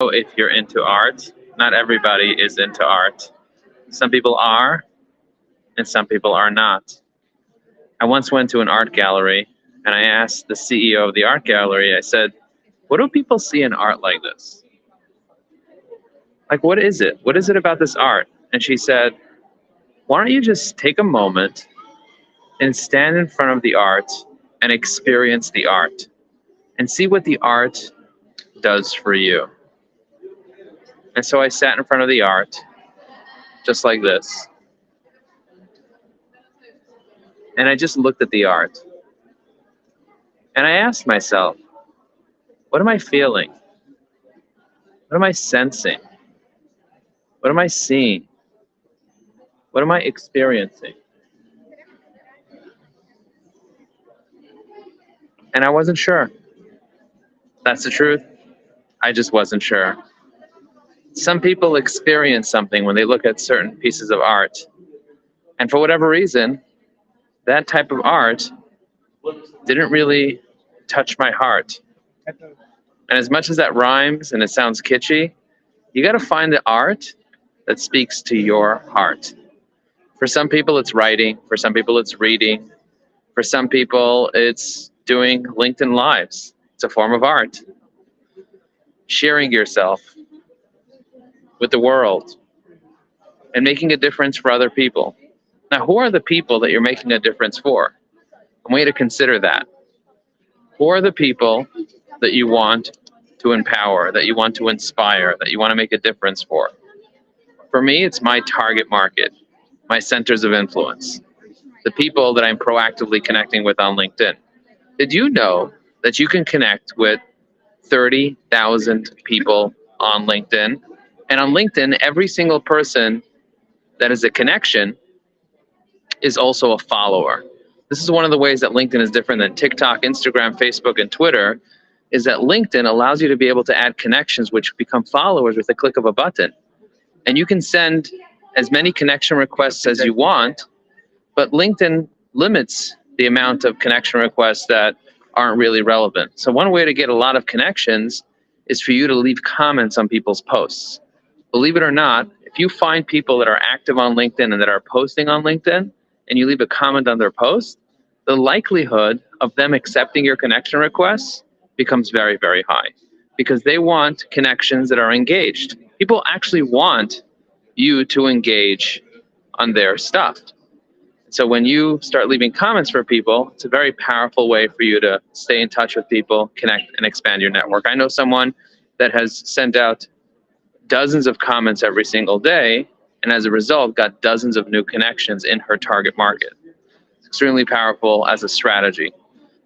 If you're into art, not everybody is into art. Some people are, and some people are not. I once went to an art gallery and I asked the CEO of the art gallery, I said, what do people see in art like this? Like, what is it? What is it about this art? And she said, why don't you just take a moment and stand in front of the art and experience the art and see what the art does for you? And so I sat in front of the art, just like this, and I just looked at the art. And I asked myself, what am I feeling? What am I sensing? What am I seeing? What am I experiencing? And I wasn't sure. That's the truth. I just wasn't sure. Some people experience something when they look at certain pieces of art. And for whatever reason, that type of art didn't really touch my heart. And as much as that rhymes and it sounds kitschy, you got to find the art that speaks to your heart. For some people, it's writing. For some people, it's reading. For some people, it's doing LinkedIn Lives. It's a form of art. Sharing yourself with the world and making a difference for other people. Now, who are the people that you're making a difference for? I want you to consider that. Who are the people that you want to empower, that you want to inspire, that you want to make a difference for? For me, it's my target market, my centers of influence, the people that I'm proactively connecting with on LinkedIn. Did you know that you can connect with 30,000 people on LinkedIn? And on LinkedIn, every single person that is a connection is also a follower. This is one of the ways that LinkedIn is different than TikTok, Instagram, Facebook, and Twitter, is that LinkedIn allows you to be able to add connections which become followers with a click of a button. And you can send as many connection requests as you want, but LinkedIn limits the amount of connection requests that aren't really relevant. So one way to get a lot of connections is for you to leave comments on people's posts. Believe it or not, if you find people that are active on LinkedIn and that are posting on LinkedIn, and you leave a comment on their post, the likelihood of them accepting your connection requests becomes very, very high, because they want connections that are engaged. People actually want you to engage on their stuff. So when you start leaving comments for people, it's a very powerful way for you to stay in touch with people, connect, and expand your network. I know someone that has sent out dozens of comments every single day, and as a result, got dozens of new connections in her target market. It's extremely powerful as a strategy.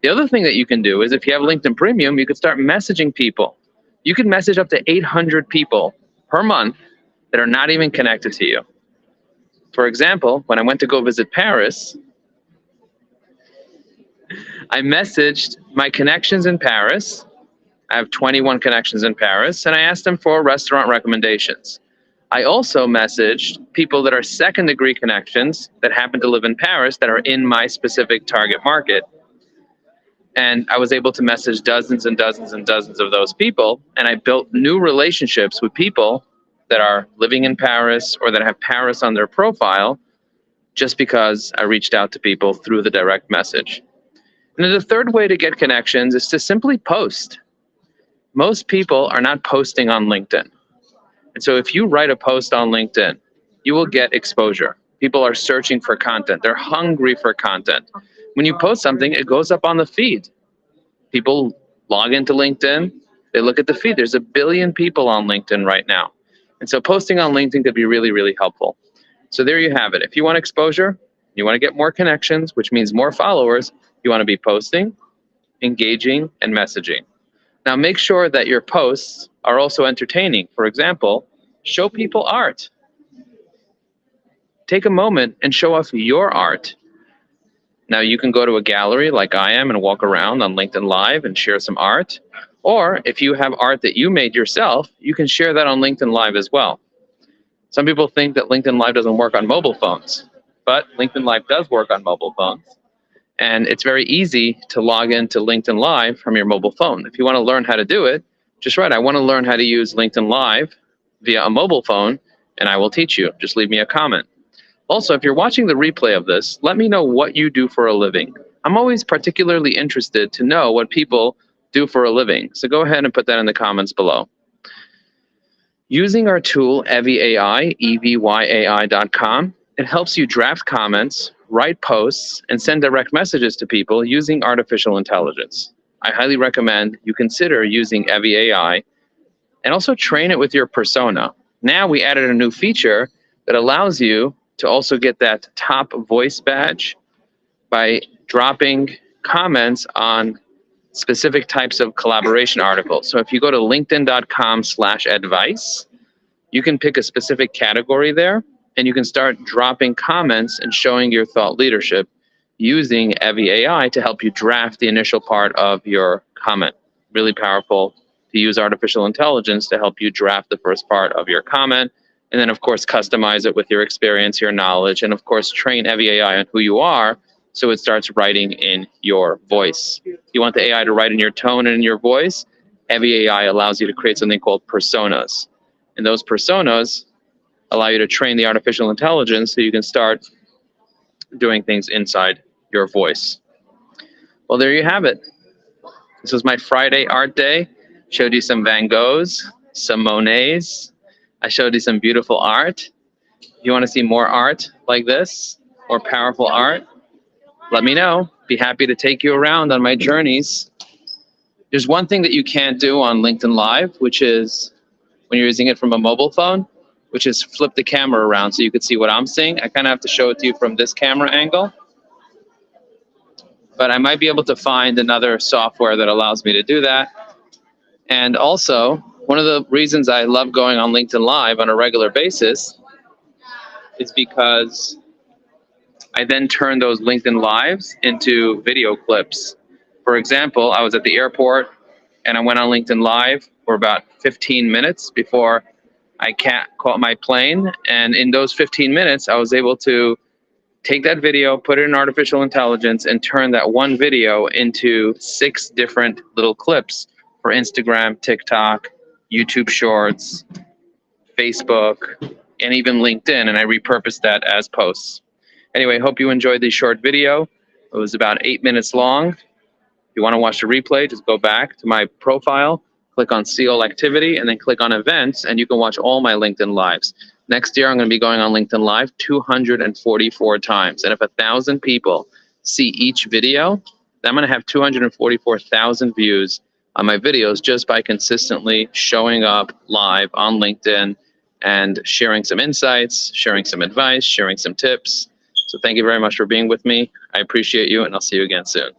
The other thing that you can do is if you have LinkedIn Premium, you could start messaging people. You can message up to 800 people per month that are not even connected to you. For example, when I went to go visit Paris, I messaged my connections in Paris. I have 21 connections in Paris, and I asked them for restaurant recommendations. I also messaged people that are second-degree connections that happen to live in Paris that are in my specific target market. And I was able to message dozens and dozens and dozens of those people, and I built new relationships with people that are living in Paris or that have Paris on their profile just because I reached out to people through the direct message. And then the third way to get connections is to simply post. Most people are not posting on LinkedIn. And so if you write a post on LinkedIn, you will get exposure. People are searching for content. They're hungry for content. When you post something, it goes up on the feed. People log into LinkedIn, they look at the feed. There's 1 billion people on LinkedIn right now. And so posting on LinkedIn could be really, really helpful. So there you have it. If you want exposure, you want to get more connections, which means more followers, you want to be posting, engaging, and messaging. Now make sure that your posts are also entertaining. For example, show people art. Take a moment and show off your art. Now you can go to a gallery like I am and walk around on LinkedIn Live and share some art. Or if you have art that you made yourself, you can share that on LinkedIn Live as well. Some people think that LinkedIn Live doesn't work on mobile phones, but LinkedIn Live does work on mobile phones. And it's very easy to log into LinkedIn Live from your mobile phone. If you want to learn how to do it, just write, I want to learn how to use LinkedIn Live via a mobile phone, and I will teach you. Just leave me a comment. Also, if you're watching the replay of this, let me know what you do for a living. I'm always particularly interested to know what people do for a living. So go ahead and put that in the comments below. Using our tool, EvyAI, EVYAI.com, it helps you draft comments, write posts, and send direct messages to people using artificial intelligence. I highly recommend you consider using EvyAI and also train it with your persona. Now we added a new feature that allows you to also get that top voice badge by dropping comments on specific types of collaboration articles. So if you go to linkedin.com/advice, you can pick a specific category there, and you can start dropping comments and showing your thought leadership using EvyAI to help you draft the initial part of your comment. Really powerful to use artificial intelligence to help you draft the first part of your comment, and then of course customize it with your experience, your knowledge, and of course train EvyAI on who you are so it starts writing in your voice. If you want the AI to write in your tone and in your voice, EvyAI allows you to create something called personas. And those personas allow you to train the artificial intelligence so you can start doing things inside your voice. Well, there you have it. This was my Friday art day. Showed you some Van Goghs, some Monets. I showed you some beautiful art. If you want to see more art like this, or powerful art, let me know. Be happy to take you around on my journeys. There's one thing that you can't do on LinkedIn Live, which is when you're using it from a mobile phone, which is flip the camera around so you can see what I'm seeing. I kind of have to show it to you from this camera angle. But I might be able to find another software that allows me to do that. And also, one of the reasons I love going on LinkedIn Live on a regular basis is because I then turn those LinkedIn Lives into video clips. For example, I was at the airport and I went on LinkedIn Live for about 15 minutes before I caught my plane. And in those 15 minutes, I was able to take that video, put it in artificial intelligence, and turn that one video into 6 different little clips for Instagram, TikTok, YouTube Shorts, Facebook, and even LinkedIn. And I repurposed that as posts. Anyway, hope you enjoyed this short video. It was about 8 minutes long. If you want to watch the replay, just go back to my profile, click on See All Activity, and then click on Events, and you can watch all my LinkedIn Lives. Next year, I'm going to be going on LinkedIn Live 244 times. And if 1,000 people see each video, then I'm going to have 244,000 views on my videos just by consistently showing up live on LinkedIn and sharing some insights, sharing some advice, sharing some tips. So thank you very much for being with me. I appreciate you, and I'll see you again soon.